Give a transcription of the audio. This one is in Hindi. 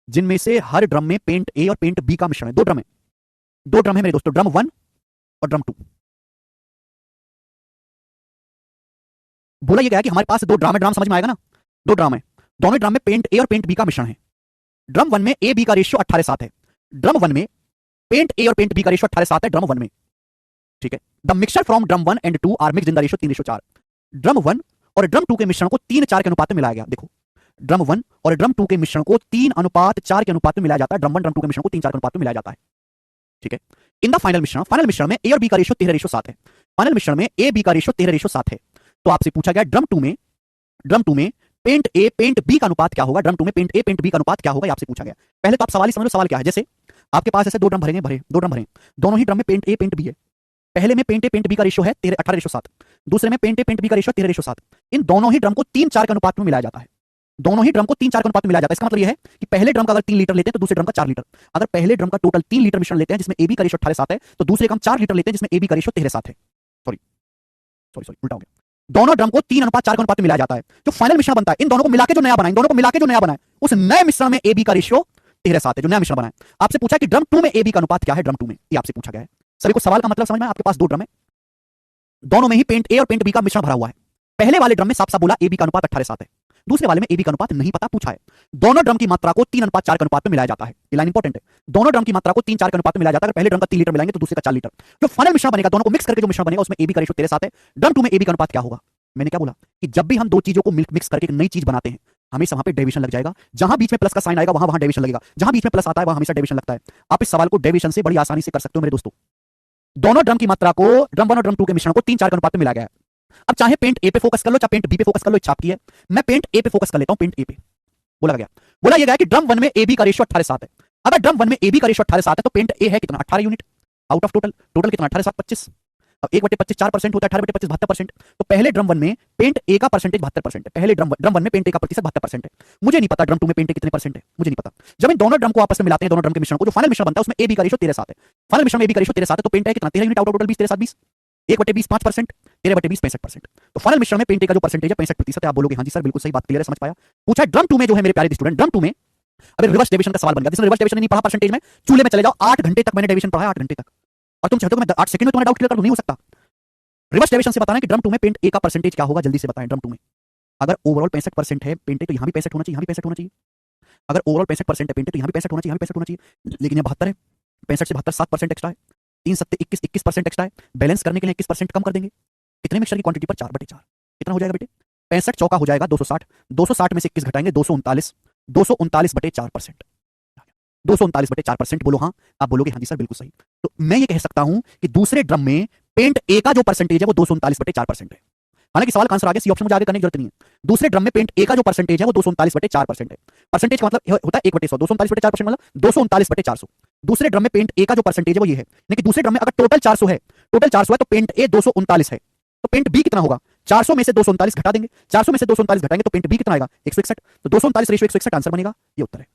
जिनमें से हर ड्रम में पेंट ए और पेंट बी का मिश्रण है। दो ड्रम है, दो ड्रम है मेरे दोस्तों, ड्रम 1 और ड्रम 2। बोला ये गया कि हमारे पास दो ड्राम है, ड्राम समझ में आएगा ना, दो ड्राम है, दोनों ड्राम में पेंट ए और पेंट बी का मिश्रण है। ड्रम 1 में ए बी का रेशियो 18:7 है, ड्रम 1 में पेंट ए और पेंट बी का रेशियो 18:7 है ड्रम 1 में। ठीक है, the mixture from drum 1 and 2 are mixed in the ratio 3:4। Drum 1 और ड्रम 2 के मिश्रण को 3:4 के अनुपात में मिलाया गया। देखो, ड्रम 1 और ड्रम 2 के मिश्रण को 3:4 के अनुपात में मिलाया जाता है। ड्रम 1 ड्रम 2 के मिश्रण को 3:4 के अनुपात में मिलाया जाता है। ठीक है, इन द फाइनल मिश्रण में ए और बी का रेशियो 13:7 है। फाइनल मिश्रण में ए बी का रेशियो 13:7 है। तो आपसे पूछा गया ड्रम 2 में पेंट ए पेंट बी का अनुपात क्या होगा। ड्रम 2 में पेंट ए पेंट बी का अनुपात क्या होगा, आपसे पूछा गया। पहले तो आप सवाल ही समझ लो, सवाल क्या है। जैसे आपके पास ऐसे दो ड्रम भरे, दोनों ही ड्रम में पेंट ए पेंट बी है। पहले में पेंट ए पेंट बी का रेशियो है 18:7, दूसरे में पेंट ए पेंट बी का रेशियो 13:7। इन दोनों ही ड्रम को 3:4 के अनुपात में मिलाया जाता है। दोनों ही ड्रम को 3:4 के अनुपात में मिलाया जाता है। इसका मतलब यह है कि पहले ड्रम का अगर 3 लीटर लेते हैं तो दूसरे ड्रम का 4 लीटर। अगर पहले ड्रम का टोटल 3 लीटर मिश्रण लेते हैं जिसमें ए बी का रेशियो 18:7 है, तो दूसरे का हम 4 लीटर लेते हैं जिसमें ए बी का रेशियो 13:7 है। सॉरी उल्टा हो गया। दोनों ड्रम को 3:4 के अनुपात में मिलाया जाता है। जो फाइनल मिश्रण बनता है, इन दोनों को मिलाकर जो नया बना है, उस नए मिश्रण में ए बी का रेशियो 13:7 है, जो नया मिश्रण बना है। आपसे पूछा कि ड्रम 2 में ए बी का अनुपात क्या है। ड्रम 2 में ये आपसे पूछा गया है। सभी को सवाल का मतलब समझ में आया? आपके पास दो ड्रम है, दोनों में ही पेंट ए और पेंट बी का मिश्रण भरा हुआ है। पहले वाले ड्रम में साफ साफ बोला ए बी का अनुपात 18:7 है, दूसरे वाले में ए बी का अनुपात नहीं पता, पूछा है। दोनों ड्रम की मात्रा को 3:4 के अनुपात में मिलाया जाता है। ये लाइन इंपॉर्टेंट है। दोनों ड्रम की मात्रा को 3:4 के अनुपात में मिलाया जाता है। अगर पहले ड्रम का 3 लीटर मिलाएंगे तो दूसरे का 4 लीटर। जो फाइनल मिश्रण बनेगा, दोनों को मिक्स करके जो मिश्रण बनेगा, उसमें ए बी का रेशियो 13:7 है। ड्रम 2 में ए बी का अनुपात क्या होगा? मैंने क्या बोला कि जब भी हम दो चीजों को मिक्स करके एक नई चीज बनाते हैं, हमेशा वहां पे डेविएशन लग जाएगा। जहां बीच में प्लस का साइन आएगा वहां डेविएशन लगेगा। जहां बीच में प्लस आता है वहां हमेशा डेविएशन लगता है। आप इस सवाल को डेविएशन से बड़ी आसानी से कर सकते हो मेरे दोस्तों। दोनों ड्रम की मात्रा को, ड्रम 1 और ड्रम 2 के मिश्रण को 3:4 के अनुपात में मिलाया गया है। अब चाहे पेंट ए पे फोकस कर लो, चाहे पेंट बी पे फोकस कर लो, इच्छा आपकी है। मैं पेंट ए पे फोकस कर लेता हूं, पेंट ए पे। बोला गया कि ड्रम 1 में ए बी का रेशियो 18:7 है। अगर ड्रम 1 में ए बी का रेशियो 18:7 है तो पेंट ए है कितना? 18 यूनिट आउट ऑफ टोटल कितना? 18:7 25। अब 1/25 4% होता है, 18/25 72%। तो पहले ड्रम 1 में पेंट ए का परसेंटेज 72% है। पहले ड्रम 1 में पेंट ए का प्रतिशत 72% है। मुझे नहीं पता ड्रम 2 में पेंट ए कितने परसेंट है, मुझे नहीं पता। जब इन दोनों ड्रम को आपस में मिलाते हैं, दोनों ड्रम के मिश्रण को, जो फाइनल मिश्रण बनता है उसमें ए बी का रेशियो 13:7 है। फाइनल मिश्रण में ए बी का रेशियो 13:7 है तो पेंट है कितना? 13 यूनिट आउट ऑफ टोटल 20 13 7 20। 1/20 5%, 13/20 65%। तो फाइनल मिश्रण में पेंट ए का जो परसेंटेज है 65% है। आप बोलोगे हाँ जी सर बिल्कुल सही बात, क्लियर है, समझ पाया। पूछा ड्रम 2 में जो है मेरे प्यारे स्टूडेंट, ड्रम 2 में अभी रिवर्स डेविएशन का सवाल बन गया। जिसने रिवर्स डेविएशन नहीं पढ़ा परसेंटेज में, चूल्हे में चले जाओ, 8 घंटे तक मैंने डेविएशन पढ़ा है, 8 घंटे तक। और तुम चाहते हो कि मैं 8 सेकंड में तुम्हारा डाउट क्लियर कर दूं? नहीं हो सकता। रिवर्स डेविएशन से बताना है कि ड्रम 2 में पेंट ए का परसेंटेज क्या होगा, जल्दी से बताएं। ड्रम 2 में अगर ओवरऑल 65% है पेंट ए तो यहां भी 65 होना चाहिए, यहां भी 65 होना चाहिए। अगर ओवरऑल 65% है पेंट ए तो यहां भी 65 होना चाहिए, यहां भी 65 होना चाहिए। लेकिन यहां 72 है, 65 से 72 7% एक्स्ट्रा है। 3 7 21 21% एक्स्ट्रा है। बैलेंस करने के लिए 21% कम कर देंगे। कितने मिक्सचर की क्वांटिटी पर? 4/4। कितना हो जाएगा बेटे? 65 चौका हो जाएगा 260। 260 में से 21 घटाएंगे 239। 239/4%। 239/4% बोलो हाँ। आप बोलोगे हाँ जी सर बिल्कुल सही। तो मैं ये कह सकता हूं कि दूसरे ड्रम में पेंट ए का जो परसेंटेज है वो 239/4% है। हालांकि सवाल का आंसर आगे, सी ऑप्शन मुझे आगे करने की जरूरत नहीं है। दूसरे ड्रम में पेंट ए का जो परसेंटेज है वो 239/4% है। परसेंटेज का मतलब होता है 1/100। 239/4% मतलब 239/400। दूसरे ड्रम में पेंट ए का जो परसेंटेज है वो ये है। लेकिन दूसरे ड्रम में अगर टोटल 400 है, तो पेंट ए 239 है। तो पेंट बी कितना होगा? 400 में से 239 घटा देंगे, 400 में से 239 घटाएंगे तो पेंट बी कितना आएगा? 161। तो 239 रेशियो 161 आंसर बनेगा। ये उत्तर है।